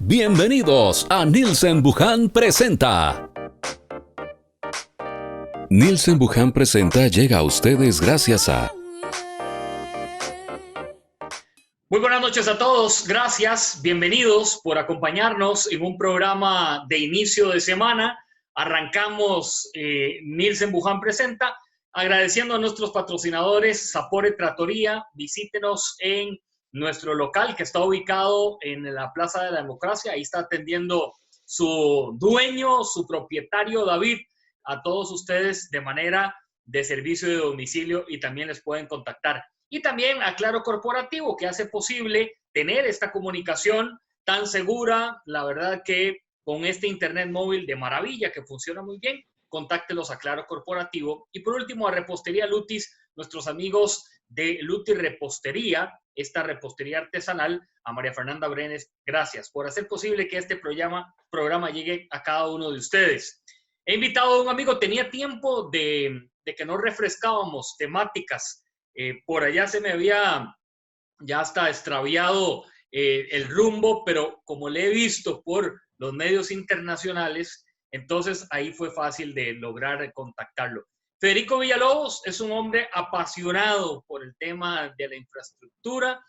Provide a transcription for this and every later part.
Bienvenidos a Nielsen Buján Presenta. Nielsen Buján Presenta llega a ustedes gracias a... Muy buenas noches a todos, gracias, bienvenidos por acompañarnos en un programa de inicio de semana. Arrancamos Nielsen Buján Presenta, agradeciendo a nuestros patrocinadores Sapore Trattoria. Visítenos en nuestro local que está ubicado en la Plaza de la Democracia. Ahí está atendiendo su dueño, su propietario David, a todos ustedes de manera de servicio de domicilio, y también les pueden contactar. Y también a Claro Corporativo, que hace posible tener esta comunicación tan segura. La verdad que con este internet móvil de maravilla que funciona muy bien, contáctelos a Claro Corporativo. Y por último a Repostería Lutis, nuestros amigos de Lutis Repostería, esta repostería artesanal. A María Fernanda Brenes, gracias por hacer posible que este programa llegue a cada uno de ustedes. He invitado a un amigo, tenía tiempo de que no refrescábamos temáticas. Por allá se me había ya hasta extraviado el rumbo, pero como le he visto por los medios internacionales, entonces ahí fue fácil de lograr contactarlo. Federico Villalobos es un hombre apasionado por el tema de la infraestructura,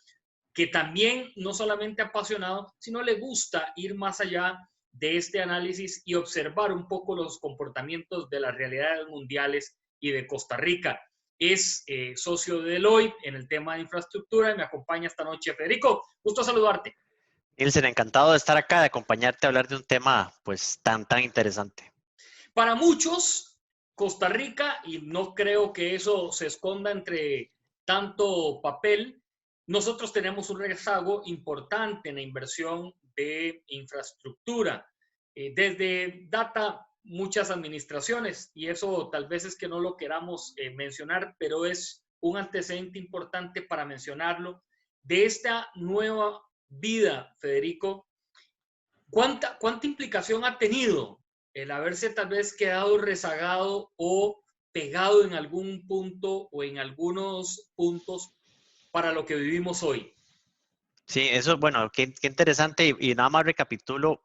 que también no solamente apasionado, sino le gusta ir más allá de este análisis y observar un poco los comportamientos de las realidades mundiales y de Costa Rica. Es socio de Deloitte en el tema de infraestructura y me acompaña esta noche. Federico, gusto saludarte. Nielsen, encantado de estar acá, de acompañarte a hablar de un tema pues tan interesante. Para muchos, Costa Rica, y no creo que eso se esconda entre tanto papel, nosotros tenemos un rezago importante en la inversión de infraestructura. Desde data muchas administraciones, y eso tal vez es que no lo queramos mencionar, pero es un antecedente importante para mencionarlo, de esta nueva vida, Federico. ¿Cuánta implicación ha tenido el haberse tal vez quedado rezagado o pegado en algún punto o en algunos puntos para lo que vivimos hoy? Sí, eso, bueno, qué interesante, y nada más recapitulo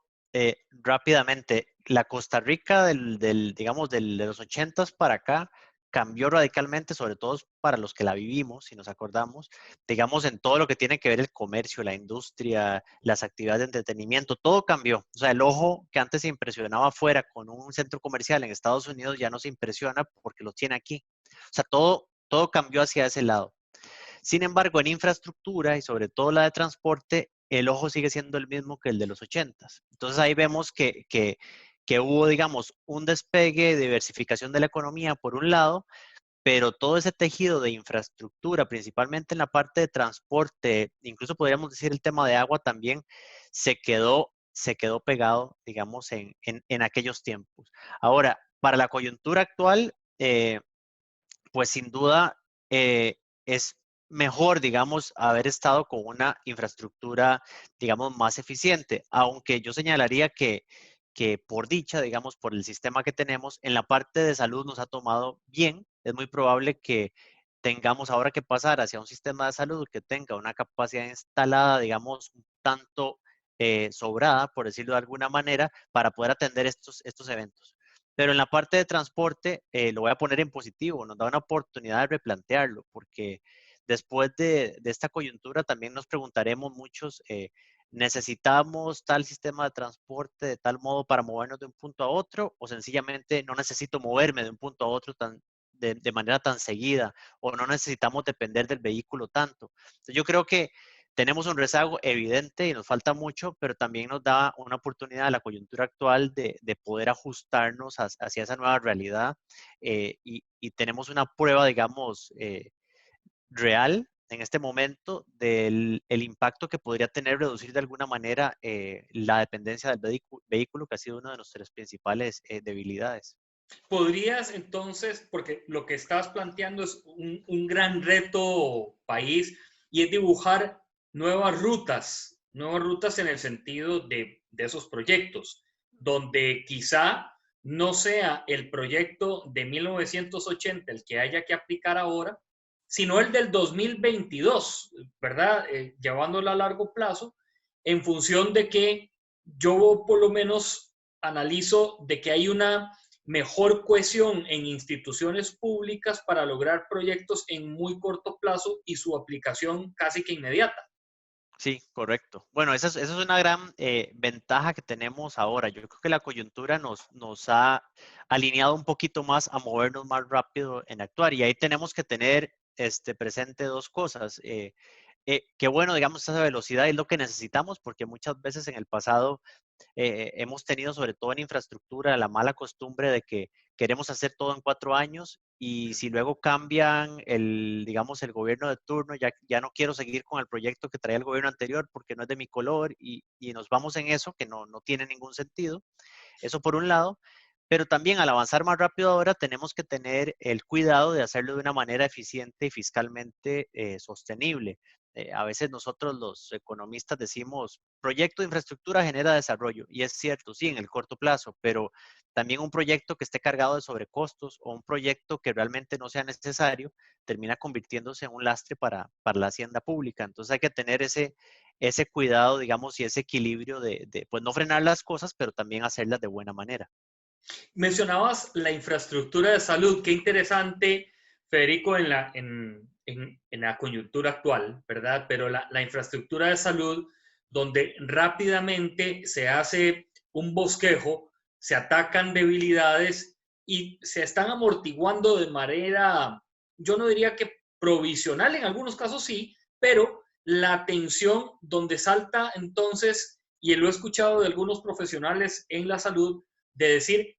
rápidamente. La Costa Rica digamos, de los 80s para acá cambió radicalmente, sobre todo para los que la vivimos, si nos acordamos, digamos, en todo lo que tiene que ver el comercio, la industria, las actividades de entretenimiento, todo cambió. O sea, el ojo que antes se impresionaba afuera con un centro comercial en Estados Unidos ya no se impresiona porque lo tiene aquí. O sea, todo cambió hacia ese lado. Sin embargo, en infraestructura y sobre todo la de transporte, el ojo sigue siendo el mismo que el de los 80s. Entonces ahí vemos que hubo, digamos, un despegue de diversificación de la economía por un lado, pero todo ese tejido de infraestructura, principalmente en la parte de transporte, incluso podríamos decir el tema de agua también, se quedó pegado, digamos, en aquellos tiempos. Ahora, para la coyuntura actual, pues sin duda es mejor, digamos, haber estado con una infraestructura, digamos, más eficiente, aunque yo señalaría que por dicha, digamos, por el sistema que tenemos, en la parte de salud nos ha tomado bien. Es muy probable que tengamos ahora que pasar hacia un sistema de salud que tenga una capacidad instalada, digamos, un tanto sobrada, por decirlo de alguna manera, para poder atender estos eventos. Pero en la parte de transporte, lo voy a poner en positivo, nos da una oportunidad de replantearlo, porque después de esta coyuntura también nos preguntaremos muchos, ¿necesitamos tal sistema de transporte de tal modo para movernos de un punto a otro? ¿O sencillamente no necesito moverme de un punto a otro de manera tan seguida? ¿O no necesitamos depender del vehículo tanto? Entonces, yo creo que tenemos un rezago evidente y nos falta mucho, pero también nos da una oportunidad a la coyuntura actual de poder ajustarnos hacia esa nueva realidad y tenemos una prueba, digamos, real en este momento del el impacto que podría tener reducir de alguna manera la dependencia del vehículo, que ha sido una de nuestras principales debilidades. ¿Podrías entonces, porque lo que estás planteando es un gran reto país, y es dibujar nuevas rutas en el sentido de esos proyectos, donde quizá no sea el proyecto de 1980 el que haya que aplicar ahora, sino el del 2022, ¿verdad? Llevándolo a largo plazo, en función de que yo por lo menos analizo de que hay una mejor cohesión en instituciones públicas para lograr proyectos en muy corto plazo y su aplicación casi que inmediata. Sí, correcto. Bueno, esa es una gran ventaja que tenemos ahora. Yo creo que la coyuntura nos ha alineado un poquito más a movernos más rápido en actuar y ahí tenemos que tener presente dos cosas. Qué bueno, digamos, esa velocidad es lo que necesitamos porque muchas veces en el pasado hemos tenido, sobre todo en infraestructura, la mala costumbre de que queremos hacer todo en 4 años y si luego cambian digamos, el gobierno de turno, ya no quiero seguir con el proyecto que traía el gobierno anterior porque no es de mi color y nos vamos en eso que no tiene ningún sentido. Eso por un lado. Pero también al avanzar más rápido ahora tenemos que tener el cuidado de hacerlo de una manera eficiente y fiscalmente sostenible. A veces nosotros los economistas decimos, proyecto de infraestructura genera desarrollo, y es cierto, sí, en el corto plazo, pero también un proyecto que esté cargado de sobrecostos o un proyecto que realmente no sea necesario termina convirtiéndose en un lastre para la hacienda pública. Entonces hay que tener ese cuidado, digamos, y ese equilibrio de pues no frenar las cosas, pero también hacerlas de buena manera. Mencionabas la infraestructura de salud, qué interesante, Federico, en la coyuntura actual, ¿verdad? Pero la infraestructura de salud, donde rápidamente se hace un bosquejo, se atacan debilidades y se están amortiguando de manera, yo no diría que provisional, en algunos casos sí, pero la atención donde salta entonces, y lo he escuchado de algunos profesionales en la salud, de decir,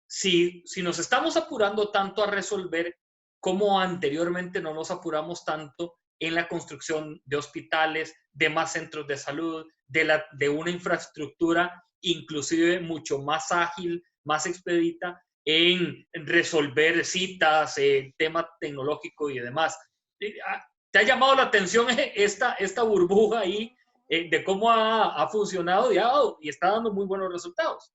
si nos estamos apurando tanto a resolver, como anteriormente no nos apuramos tanto en la construcción de hospitales, de más centros de salud, de una infraestructura inclusive mucho más ágil, más expedita en resolver citas, tema tecnológico y demás. ¿Te ha llamado la atención esta burbuja ahí de cómo ha funcionado y está dando muy buenos resultados?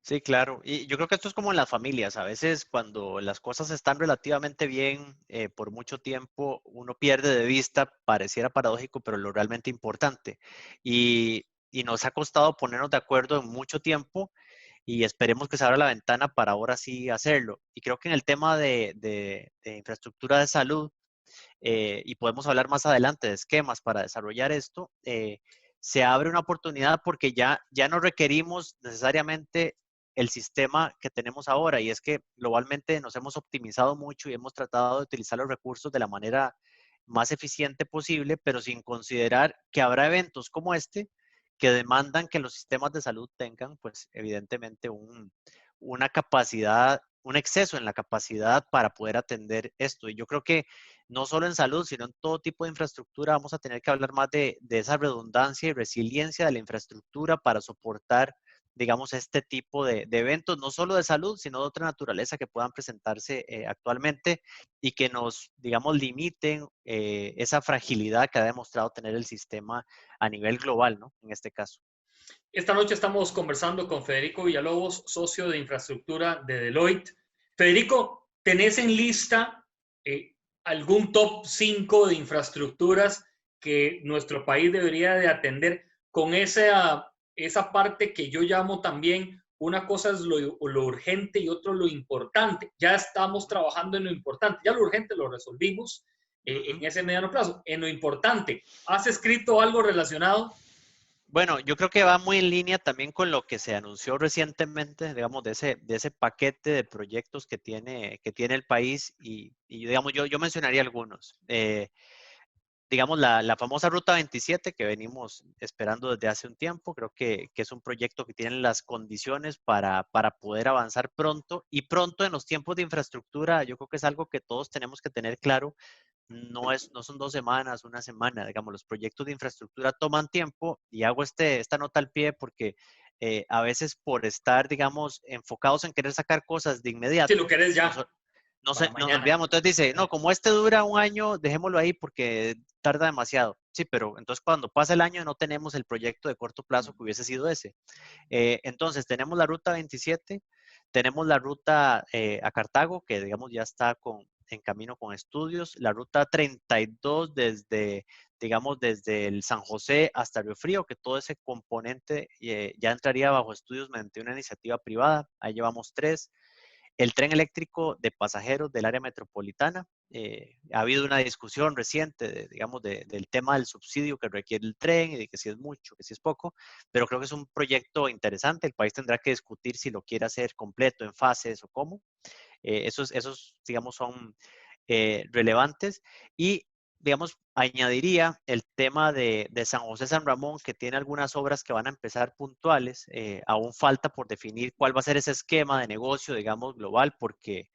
Sí, claro. Y yo creo que esto es como en las familias. A veces cuando las cosas están relativamente bien por mucho tiempo, uno pierde de vista, pareciera paradójico, pero lo realmente importante. Y nos ha costado ponernos de acuerdo en mucho tiempo y esperemos que se abra la ventana para ahora sí hacerlo. Y creo que en el tema de infraestructura de salud, y podemos hablar más adelante de esquemas para desarrollar esto, se abre una oportunidad porque ya no requerimos necesariamente el sistema que tenemos ahora y es que globalmente nos hemos optimizado mucho y hemos tratado de utilizar los recursos de la manera más eficiente posible, pero sin considerar que habrá eventos como este que demandan que los sistemas de salud tengan, pues evidentemente una capacidad, un exceso en la capacidad para poder atender esto. Y yo creo que no solo en salud, sino en todo tipo de infraestructura, vamos a tener que hablar más de esa redundancia y resiliencia de la infraestructura para soportar, digamos, este tipo de eventos, no solo de salud, sino de otra naturaleza que puedan presentarse actualmente y que nos, digamos, limiten esa fragilidad que ha demostrado tener el sistema a nivel global, ¿no? En este caso. Esta noche estamos conversando con Federico Villalobos, socio de infraestructura de Deloitte. Federico, ¿tenés en lista algún top 5 de infraestructuras que nuestro país debería de atender con esa parte que yo llamo también, una cosa es lo urgente y otro lo importante? Ya estamos trabajando en lo importante, ya lo urgente lo resolvimos en ese mediano plazo. En lo importante, ¿has escrito algo relacionado? Bueno, yo creo que va muy en línea también con lo que se anunció recientemente, digamos, de ese paquete de proyectos que tiene el país y digamos, yo mencionaría algunos. Digamos, la famosa Ruta 27 que venimos esperando desde hace un tiempo, creo que es un proyecto que tiene las condiciones para poder avanzar pronto y pronto en los tiempos de infraestructura, yo creo que es algo que todos tenemos que tener claro. No son 2 semanas, una semana, digamos, los proyectos de infraestructura toman tiempo y hago esta nota al pie porque a veces por estar, digamos, enfocados en querer sacar cosas de Si lo inmediato, querés nos, ya, para nos mañana. olvidamos. Entonces dice, no, como este dura un año, dejémoslo ahí porque tarda demasiado. Sí, pero entonces cuando pasa el año no tenemos el proyecto de corto plazo que hubiese sido ese. Entonces tenemos la ruta 27, tenemos la ruta a Cartago, que digamos ya está en camino con estudios, la ruta 32 desde digamos, desde el San José hasta Río Frío, que todo ese componente ya entraría bajo estudios mediante una iniciativa privada. Ahí llevamos 3. El tren eléctrico de pasajeros del área metropolitana. Ha habido una discusión reciente, digamos, del tema del subsidio que requiere el tren y de que si es mucho, que si es poco, pero creo que es un proyecto interesante. El país tendrá que discutir si lo quiere hacer completo, en fases o cómo. Esos, digamos, son relevantes. Y, digamos, añadiría el tema de San José San Ramón, que tiene algunas obras que van a empezar puntuales. Aún falta por definir cuál va a ser ese esquema de negocio, digamos, global, porque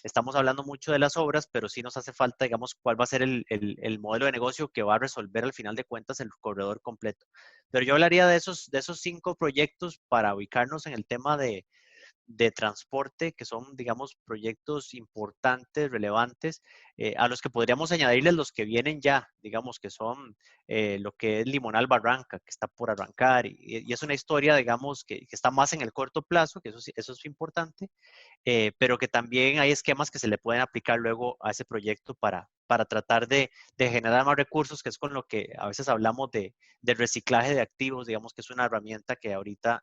estamos hablando mucho de las obras, pero sí nos hace falta, digamos, cuál va a ser el modelo de negocio que va a resolver al final de cuentas el corredor completo. Pero yo hablaría de esos 5 proyectos para ubicarnos en el tema de transporte, que son, digamos, proyectos importantes, relevantes, a los que podríamos añadirles los que vienen ya, digamos, que son lo que es Limonal Barranca, que está por arrancar, y es una historia, digamos, que está más en el corto plazo, que eso es importante, pero que también hay esquemas que se le pueden aplicar luego a ese proyecto para tratar de generar más recursos, que es con lo que a veces hablamos de reciclaje de activos, digamos que es una herramienta que ahorita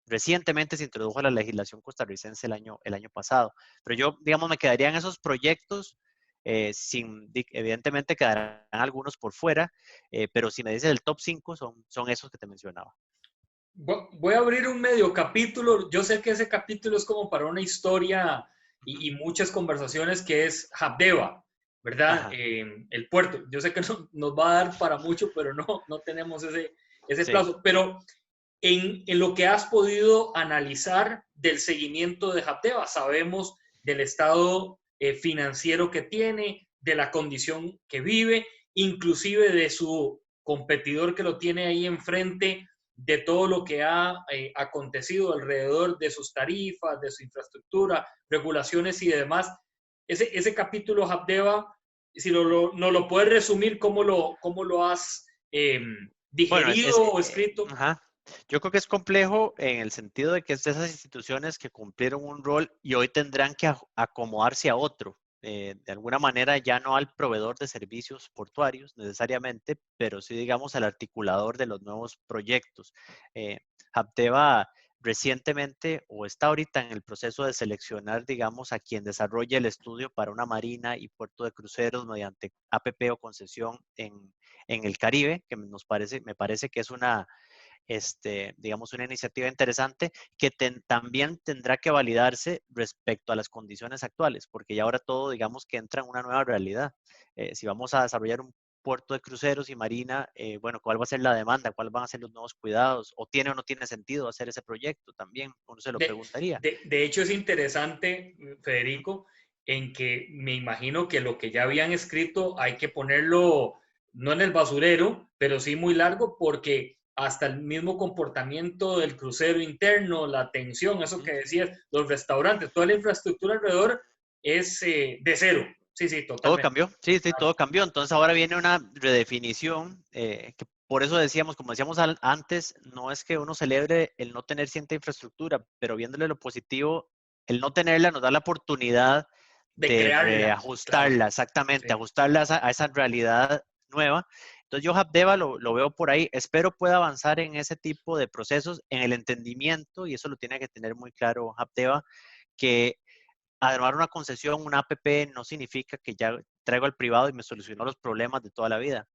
recientemente se introdujo a la legislación costarricense el año pasado. Pero yo, digamos, me quedaría en esos proyectos, evidentemente quedarán algunos por fuera, pero si me dices el top 5, son esos que te mencionaba. Voy a abrir un medio capítulo. Yo sé que ese capítulo es como para una historia y muchas conversaciones, que es Habdeba, ¿verdad? El puerto. Yo sé que nos va a dar para mucho, pero no tenemos ese plazo. Pero en lo que has podido analizar del seguimiento de Habdeba, sabemos del estado financiero que tiene, de la condición que vive, inclusive de su competidor que lo tiene ahí enfrente, de todo lo que ha acontecido alrededor de sus tarifas, de su infraestructura, regulaciones y demás. Ese capítulo, Habdeba, si no lo puedes resumir, ¿cómo lo has digerido o escrito? Yo creo que es complejo en el sentido de que es de esas instituciones que cumplieron un rol y hoy tendrán que acomodarse a otro. De alguna manera ya no al proveedor de servicios portuarios necesariamente, pero sí, digamos, al articulador de los nuevos proyectos. Habdeba recientemente o está ahorita en el proceso de seleccionar, digamos, a quien desarrolle el estudio para una marina y puerto de cruceros mediante APP o concesión en el Caribe, que me parece que es digamos, una iniciativa interesante que también tendrá que validarse respecto a las condiciones actuales, porque ya ahora todo, digamos, que entra en una nueva realidad. Si vamos a desarrollar un puerto de cruceros y marina, bueno, ¿cuál va a ser la demanda? ¿Cuáles van a ser los nuevos cuidados? ¿O tiene o no tiene sentido hacer ese proyecto? También uno se lo preguntaría. De hecho, es interesante, Federico, en que me imagino que lo que ya habían escrito hay que ponerlo no en el basurero, pero sí muy largo, porque hasta el mismo comportamiento del crucero interno, la atención, eso que decías, los restaurantes, toda la infraestructura alrededor es de cero. Sí, totalmente. Todo cambió, sí, todo cambió. Entonces ahora viene una redefinición, que por eso decíamos, como decíamos antes, no es que uno celebre el no tener cierta infraestructura, pero viéndole lo positivo, el no tenerla nos da la oportunidad de reajustarla, claro. Exactamente, sí. Ajustarla a esa realidad nueva. Entonces yo Habdeba lo veo por ahí, espero pueda avanzar en ese tipo de procesos, en el entendimiento, y eso lo tiene que tener muy claro Habdeba, que armar una concesión, una APP, no significa que ya traigo al privado y me solucionó los problemas de toda la vida.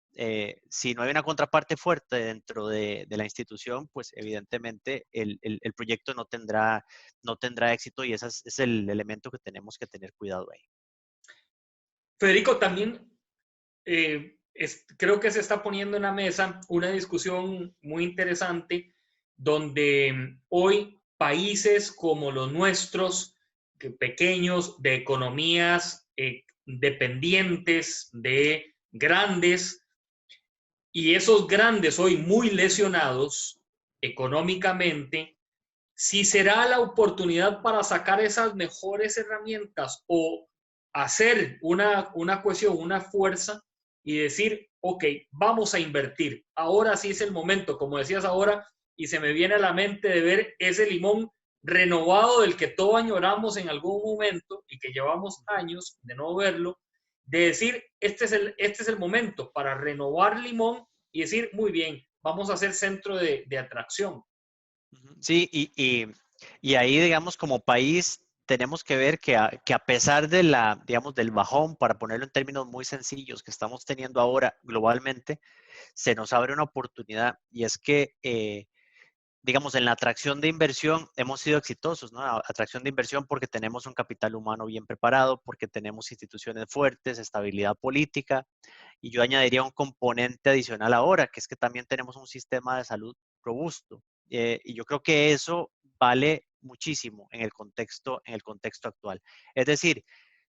Si no hay una contraparte fuerte dentro de la institución, pues evidentemente el proyecto no tendrá éxito, y ese es el elemento que tenemos que tener cuidado ahí. Federico, también creo que se está poniendo en la mesa una discusión muy interesante, donde hoy países como los nuestros, pequeños, de economías dependientes de grandes, y esos grandes hoy muy lesionados económicamente, si será la oportunidad para sacar esas mejores herramientas o hacer una cohesión, una fuerza y decir, ok, vamos a invertir. Ahora sí es el momento, como decías ahora, y se me viene a la mente de ver ese Limón renovado del que todos añoramos en algún momento y que llevamos años de no verlo, de decir, este es el momento para renovar Limón y decir, muy bien, vamos a ser centro de atracción. Sí, y ahí, digamos, como país, tenemos que ver que a pesar de digamos, del bajón, para ponerlo en términos muy sencillos, que estamos teniendo ahora globalmente, se nos abre una oportunidad y es que, digamos, en la atracción de inversión hemos sido exitosos, ¿no? Atracción de inversión porque tenemos un capital humano bien preparado, porque tenemos instituciones fuertes, estabilidad política, y yo añadiría un componente adicional ahora, que es que también tenemos un sistema de salud robusto. Y yo creo que eso vale muchísimo en el contexto actual. Es decir,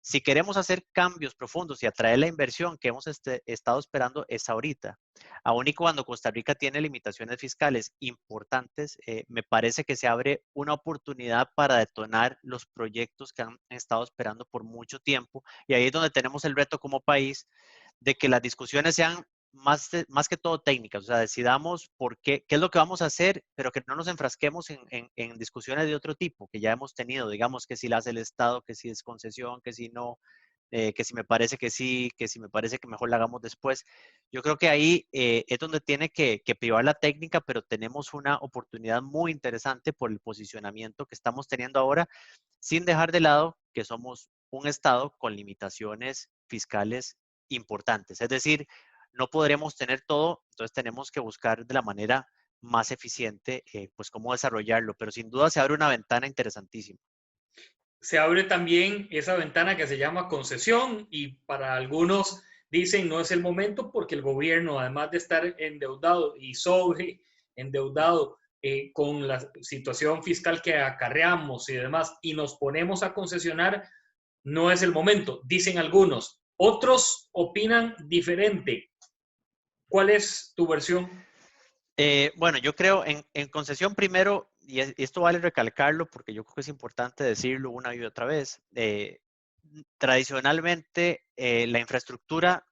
si queremos hacer cambios profundos y atraer la inversión que hemos estado esperando, es ahorita. Aún y cuando Costa Rica tiene limitaciones fiscales importantes, me parece que se abre una oportunidad para detonar los proyectos que han estado esperando por mucho tiempo. Y ahí es donde tenemos el reto como país de que las discusiones sean más que todo técnicas, o sea, decidamos qué es lo que vamos a hacer, pero que no nos enfrasquemos en discusiones de otro tipo, que ya hemos tenido, digamos, que si la hace el Estado, que si es concesión, que si no, que si me parece que sí, que si me parece que mejor la hagamos después. Yo creo que ahí es donde tiene que privar la técnica, pero tenemos una oportunidad muy interesante por el posicionamiento que estamos teniendo ahora, sin dejar de lado que somos un Estado con limitaciones fiscales importantes. Es decir, no podremos tener todo, entonces tenemos que buscar de la manera más eficiente, pues cómo desarrollarlo, pero sin duda se abre una ventana interesantísima. Se abre también esa ventana que se llama concesión y para algunos dicen no es el momento porque el gobierno, además de estar endeudado y sobre endeudado con la situación fiscal que acarreamos y demás, y nos ponemos a concesionar, no es el momento, dicen algunos. Otros opinan diferente. ¿Cuál es tu versión? Bueno, yo creo en concesión primero, y esto vale recalcarlo porque yo creo que es importante decirlo una y otra vez. Tradicionalmente, la infraestructura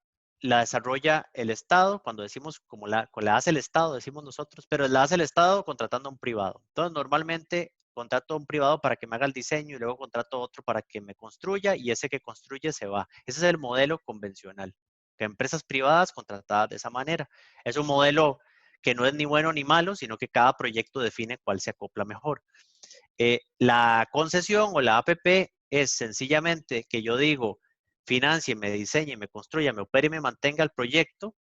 la desarrolla el Estado, cuando decimos como la hace el Estado, decimos nosotros, pero la hace el Estado contratando a un privado. Entonces, normalmente contrato a un privado para que me haga el diseño y luego contrato a otro para que me construya y ese que construye se va. Ese es el modelo convencional, que empresas privadas contratadas de esa manera. Es un modelo que no es ni bueno ni malo, sino que cada proyecto define cuál se acopla mejor. La concesión o la APP es sencillamente que yo digo, financie, me diseñe, me construya, me opere y me mantenga el proyecto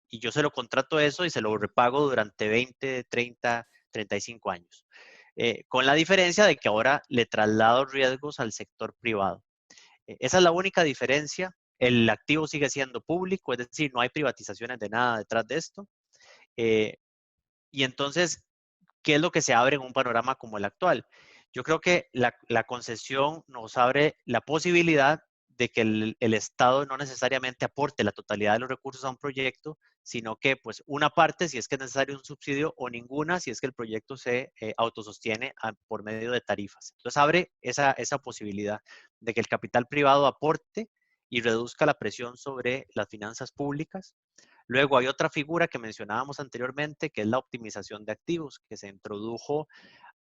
y yo se lo contrato eso y se lo repago durante 20, 30, 35 años. Con la diferencia de que ahora le traslado riesgos al sector privado. Esa es la única diferencia. El activo sigue siendo público, es decir, no hay privatizaciones de nada detrás de esto. Eh, y entonces, ¿qué es lo que se abre en un panorama como el actual? Yo creo que la concesión nos abre la posibilidad de que el Estado no necesariamente aporte la totalidad de los recursos a un proyecto, sino que pues una parte si es que es necesario un subsidio o ninguna si es que el proyecto se autosostiene por medio de tarifas. Entonces abre esa posibilidad de que el capital privado aporte y reduzca la presión sobre las finanzas públicas. Luego hay otra figura que mencionábamos anteriormente, que es la optimización de activos, que se introdujo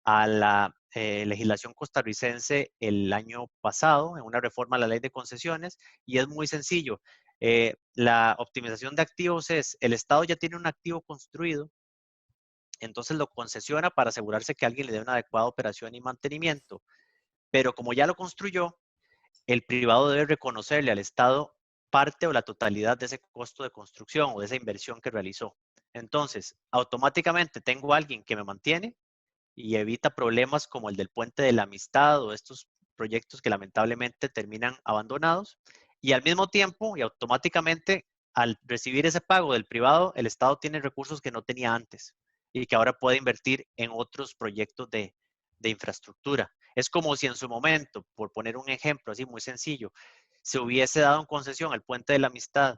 a la legislación costarricense el año pasado en una reforma a la ley de concesiones y es muy sencillo. La optimización de activos es, el Estado ya tiene un activo construido, entonces lo concesiona para asegurarse que alguien le dé una adecuada operación y mantenimiento, pero como ya lo construyó, el privado debe reconocerle al Estado parte o la totalidad de ese costo de construcción o de esa inversión que realizó. Entonces, automáticamente tengo a alguien que me mantiene y evita problemas como el del Puente de la Amistad o estos proyectos que lamentablemente terminan abandonados. Y al mismo tiempo y automáticamente, al recibir ese pago del privado, el Estado tiene recursos que no tenía antes y que ahora puede invertir en otros proyectos de infraestructura. Es como si en su momento, por poner un ejemplo así muy sencillo, se hubiese dado en concesión el Puente de la Amistad,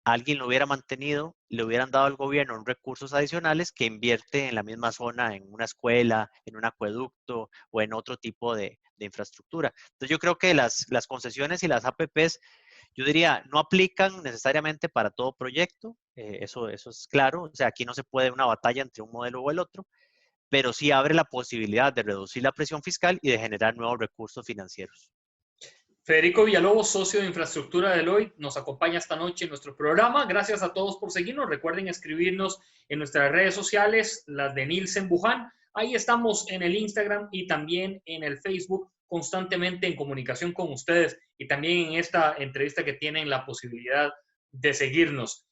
alguien lo hubiera mantenido, le hubieran dado al gobierno recursos adicionales que invierte en la misma zona, en una escuela, en un acueducto o en otro tipo de infraestructura. Entonces yo creo que las concesiones y las APPs, yo diría, no aplican necesariamente para todo proyecto, eso es claro, o sea, aquí no se puede una batalla entre un modelo o el otro, pero sí abre la posibilidad de reducir la presión fiscal y de generar nuevos recursos financieros. Federico Villalobos, socio de infraestructura de Deloitte, nos acompaña esta noche en nuestro programa. Gracias a todos por seguirnos. Recuerden escribirnos en nuestras redes sociales, las de Nielsen Buján. Ahí estamos en el Instagram y también en el Facebook, constantemente en comunicación con ustedes y también en esta entrevista que tienen la posibilidad de seguirnos.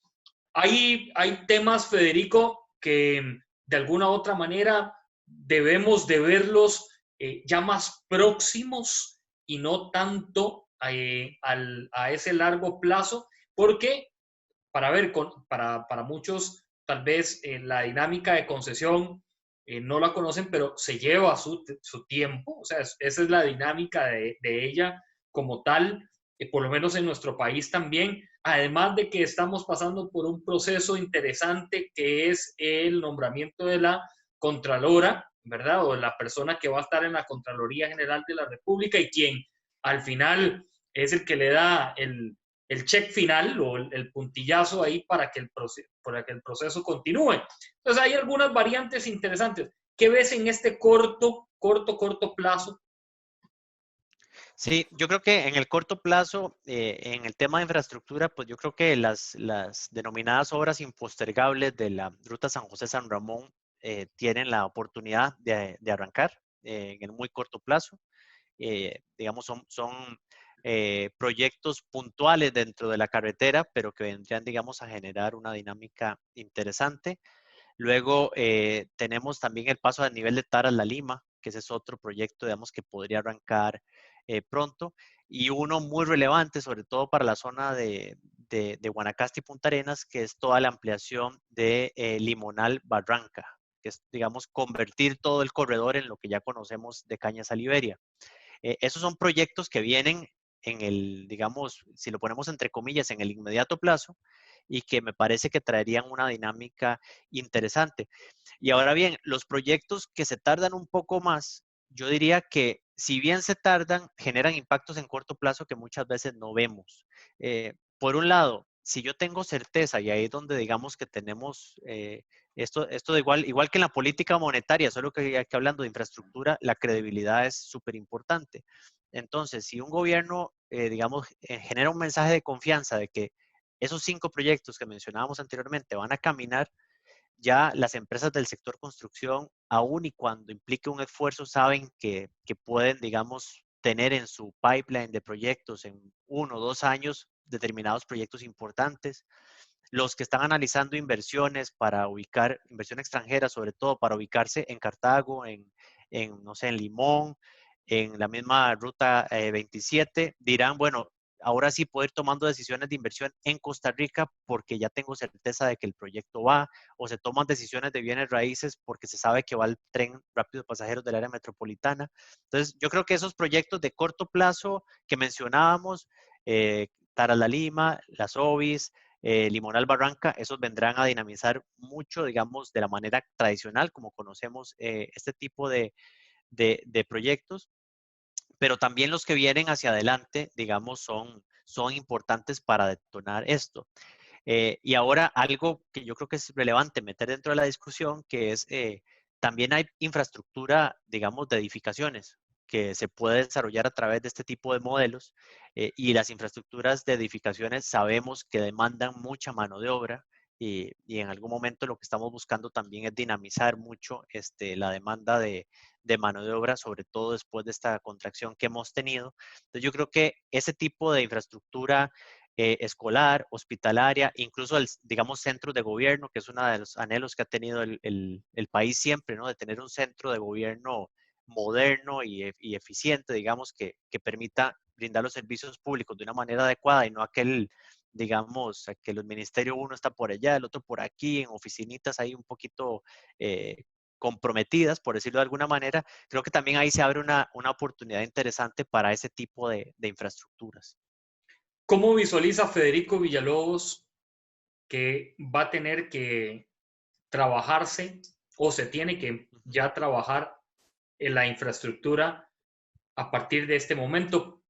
Hay temas, Federico, que de alguna u otra manera debemos de verlos ya más próximos y no tanto a ese largo plazo, porque para muchos tal vez la dinámica de concesión no la conocen, pero se lleva su tiempo, o sea, esa es la dinámica de ella como tal, por lo menos en nuestro país también, además de que estamos pasando por un proceso interesante que es el nombramiento de la Contralora, ¿verdad? O la persona que va a estar en la Contraloría General de la República y quien al final es el que le da el check final o el puntillazo ahí para que el proceso continúe. Entonces hay algunas variantes interesantes. ¿Qué ves en este corto plazo? Sí, yo creo que en el corto plazo, en el tema de infraestructura, pues yo creo que las denominadas obras impostergables de la Ruta San José-San Ramón tienen la oportunidad de arrancar en el muy corto plazo. Digamos, son proyectos puntuales dentro de la carretera, pero que vendrían, digamos, a generar una dinámica interesante. Luego tenemos también el paso a nivel de Taras-La Lima, que ese es otro proyecto, digamos, que podría arrancar pronto. Y uno muy relevante, sobre todo para la zona de Guanacaste y Punta Arenas, que es toda la ampliación de Limonal-Barranca, que es, digamos, convertir todo el corredor en lo que ya conocemos de Cañas a Liberia. Esos son proyectos que vienen en el, digamos, si lo ponemos entre comillas, en el inmediato plazo y que me parece que traerían una dinámica interesante. Y ahora bien, los proyectos que se tardan un poco más, yo diría que si bien se tardan, generan impactos en corto plazo que muchas veces no vemos. Por un lado, si yo tengo certeza, y ahí es donde digamos que tenemos esto de igual que en la política monetaria, solo que hablando de infraestructura, la credibilidad es súper importante. Entonces, si un gobierno, digamos, genera un mensaje de confianza de que esos 5 proyectos que mencionábamos anteriormente van a caminar, ya las empresas del sector construcción, aun y cuando implique un esfuerzo, saben que pueden, digamos, tener en su pipeline de proyectos en 1 o 2 años determinados proyectos importantes. Los que están analizando inversiones para ubicar, inversión extranjera, sobre todo para ubicarse en Cartago, no sé, en Limón, en la misma ruta 27, dirán, bueno, ahora sí puedo ir tomando decisiones de inversión en Costa Rica porque ya tengo certeza de que el proyecto va, o se toman decisiones de bienes raíces porque se sabe que va el tren rápido de pasajeros del área metropolitana. Entonces, yo creo que esos proyectos de corto plazo que mencionábamos, Taras-La Lima, las OBIs, Limonal Barranca, esos vendrán a dinamizar mucho, digamos, de la manera tradicional, como conocemos este tipo de proyectos, pero también los que vienen hacia adelante, digamos, son importantes para detonar esto. Y ahora algo que yo creo que es relevante meter dentro de la discusión, que es también hay infraestructura, digamos, de edificaciones que se puede desarrollar a través de este tipo de modelos y las infraestructuras de edificaciones sabemos que demandan mucha mano de obra y en algún momento lo que estamos buscando también es dinamizar mucho la demanda de mano de obra, sobre todo después de esta contracción que hemos tenido. Entonces yo creo que ese tipo de infraestructura escolar, hospitalaria, incluso, digamos, centros de gobierno, que es uno de los anhelos que ha tenido el país siempre, ¿no? De tener un centro de gobierno moderno y eficiente, digamos, que permita brindar los servicios públicos de una manera adecuada y no aquel, digamos, que el ministerio uno está por allá, el otro por aquí, en oficinitas ahí un poquito comprometidas, por decirlo de alguna manera. Creo que también ahí se abre una oportunidad interesante para ese tipo de infraestructuras. ¿Cómo visualiza Federico Villalobos que va a tener que trabajarse o se tiene que ya trabajar en la infraestructura a partir de este momento?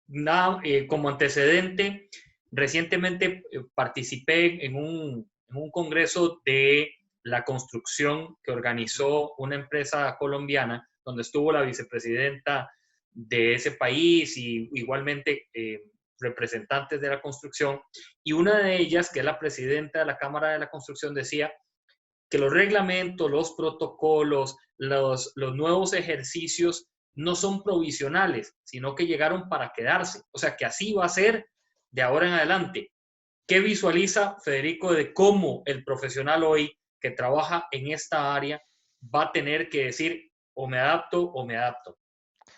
Como antecedente, recientemente participé en un congreso de la construcción que organizó una empresa colombiana, donde estuvo la vicepresidenta de ese país y igualmente representantes de la construcción. Y una de ellas, que es la presidenta de la Cámara de la Construcción, decía que los reglamentos, los protocolos, los nuevos ejercicios no son provisionales, sino que llegaron para quedarse. O sea, que así va a ser de ahora en adelante. ¿Qué visualiza Federico de cómo el profesional hoy que trabaja en esta área va a tener que decir o me adapto o me adapto?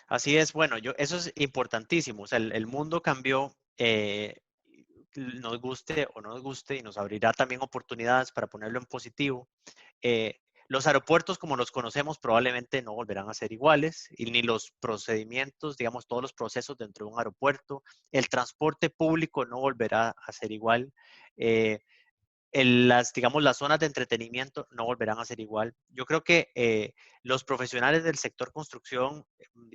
Así es, bueno, eso es importantísimo. O sea, el mundo cambió, nos guste o no nos guste, y nos abrirá también oportunidades para ponerlo en positivo. Eh, los aeropuertos como los conocemos probablemente no volverán a ser iguales, y ni los procedimientos, digamos, todos los procesos dentro de un aeropuerto. El transporte público no volverá a ser igual. Digamos, las zonas de entretenimiento no volverán a ser igual. Yo creo que los profesionales del sector construcción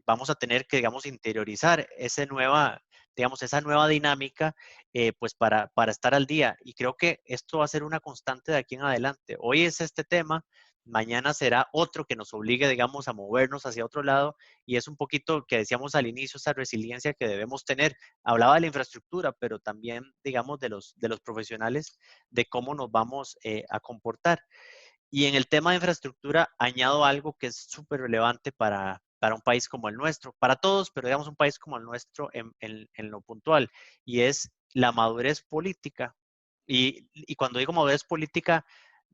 vamos a tener que, digamos, interiorizar esa nueva dinámica, pues para estar al día. Y creo que esto va a ser una constante de aquí en adelante. Hoy es este tema, mañana será otro que nos obligue, digamos, a movernos hacia otro lado. Y es un poquito que decíamos al inicio, esa resiliencia que debemos tener. Hablaba de la infraestructura, pero también, digamos, de los profesionales, de cómo nos vamos a comportar. Y en el tema de infraestructura, añado algo que es súper relevante para un país como el nuestro, para todos, pero digamos un país como el nuestro en lo puntual, y es la madurez política. Y cuando digo madurez política,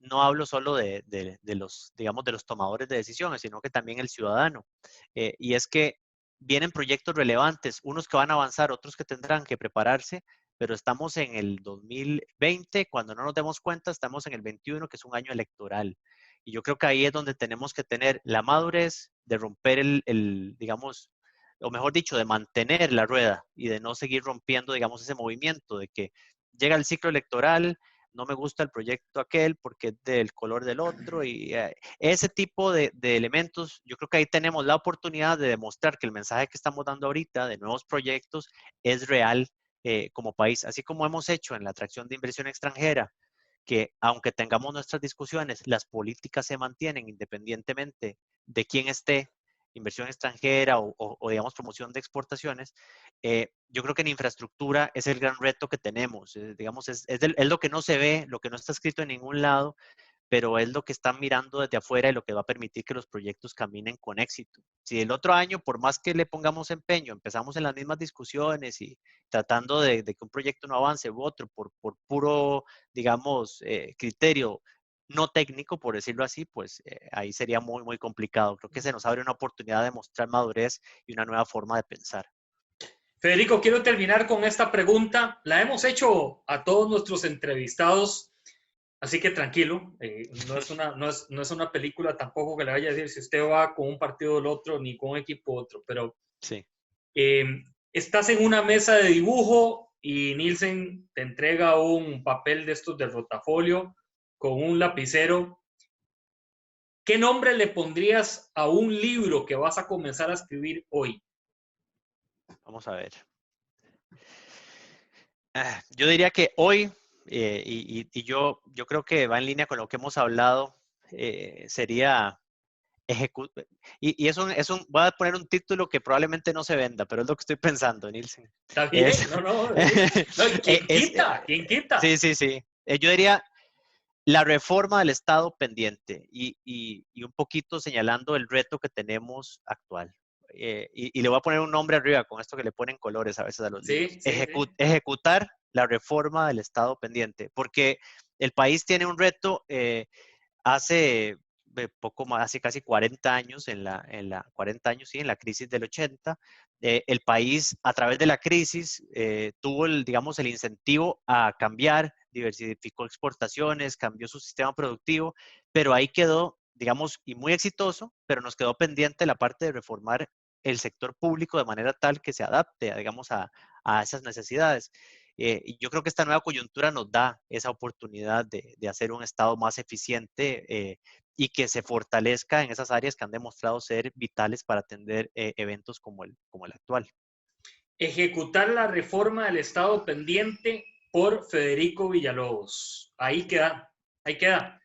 no hablo solo de los, digamos, de los tomadores de decisiones, sino que también el ciudadano. Y es que vienen proyectos relevantes, unos que van a avanzar, otros que tendrán que prepararse, pero estamos en el 2020, cuando no nos demos cuenta, estamos en el 21, que es un año electoral. Y yo creo que ahí es donde tenemos que tener la madurez de romper digamos, o mejor dicho, de mantener la rueda y de no seguir rompiendo, digamos, ese movimiento de que llega el ciclo electoral, no me gusta el proyecto aquel porque es del color del otro, y ese tipo de elementos, yo creo que ahí tenemos la oportunidad de demostrar que el mensaje que estamos dando ahorita de nuevos proyectos es real como país, así como hemos hecho en la atracción de inversión extranjera, que aunque tengamos nuestras discusiones, las políticas se mantienen independientemente de quién esté, inversión extranjera o digamos, promoción de exportaciones. Yo creo que en infraestructura es el gran reto que tenemos. Digamos, es lo que no se ve, lo que no está escrito en ningún lado, pero es lo que están mirando desde afuera y lo que va a permitir que los proyectos caminen con éxito. Si el otro año, por más que le pongamos empeño, empezamos en las mismas discusiones y tratando de que un proyecto no avance u otro por puro, digamos, criterio no técnico, por decirlo así, pues ahí sería muy, muy complicado. Creo que se nos abre una oportunidad de mostrar madurez y una nueva forma de pensar. Federico, quiero terminar con esta pregunta. La hemos hecho a todos nuestros entrevistados, así que tranquilo, no es una película tampoco que le vaya a decir si usted va con un partido del otro ni con un equipo otro, pero Sí. eh, estás en una mesa de dibujo y Nielsen te entrega un papel de estos de rotafolio con un lapicero. ¿Qué nombre le pondrías a un libro que vas a comenzar a escribir hoy? Vamos a ver. Yo diría que hoy, y yo creo que va en línea con lo que hemos hablado, sería voy a poner un título que probablemente no se venda, pero es lo que estoy pensando, Nielsen. ¿Está bien? Es, No, ¿quién quita? ¿Quién quita? sí, sí, sí. Yo diría la reforma del Estado pendiente y un poquito señalando el reto que tenemos actual. Y le voy a poner un nombre arriba con esto que le ponen colores a veces a los libros. Sí, sí, sí. Ejecutar la reforma del Estado pendiente, porque el país tiene un reto hace poco más, hace casi 40 años, 40 años, sí, en la crisis del 80, el país a través de la crisis tuvo, digamos, el incentivo a cambiar, diversificó exportaciones, cambió su sistema productivo, pero ahí quedó, digamos, y muy exitoso, pero nos quedó pendiente la parte de reformar el sector público de manera tal que se adapte, digamos, a esas necesidades. Y yo creo que esta nueva coyuntura nos da esa oportunidad de hacer un Estado más eficiente y que se fortalezca en esas áreas que han demostrado ser vitales para atender eventos como el actual. Ejecutar la reforma del Estado pendiente por Federico Villalobos. Ahí queda, ahí queda.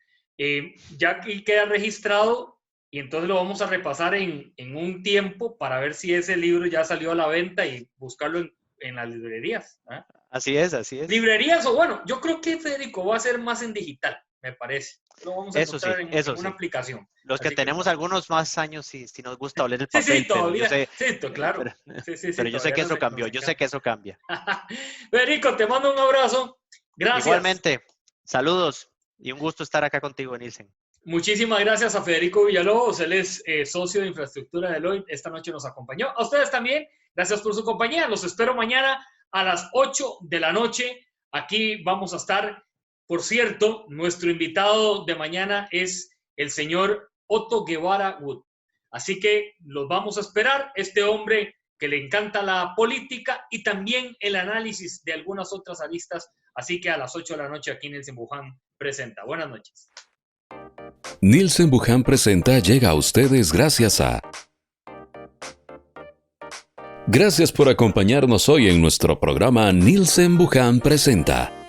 Ya aquí queda registrado y entonces lo vamos a repasar en un tiempo para ver si ese libro ya salió a la venta y buscarlo en las librerías. ¿Eh? Así es, así es. Librerías, o bueno, yo creo que Federico va a ser más en digital, me parece. Lo vamos a encontrar en una aplicación. Los que tenemos algunos más años, si nos gusta oler el Sí, papel. sí, todavía. Pero Sí, claro. Pero yo sé que eso cambió, yo sé que eso cambia. Federico, te mando un abrazo. Gracias. Igualmente, saludos y un gusto estar acá contigo, Nielsen. Muchísimas gracias a Federico Villalobos, él es socio de infraestructura de Deloitte, esta noche nos acompañó. A ustedes también, gracias por su compañía, los espero mañana a las 8 de la noche, aquí vamos a estar. Por cierto, nuestro invitado de mañana es el señor Otto Guevara Wood, así que los vamos a esperar, este hombre que le encanta la política y también el análisis de algunas otras aristas, así que a las 8 de la noche aquí Nielsen Buján presenta. Buenas noches. Nielsen Buján Presenta llega a ustedes gracias a... Gracias por acompañarnos hoy en nuestro programa Nielsen Buján Presenta.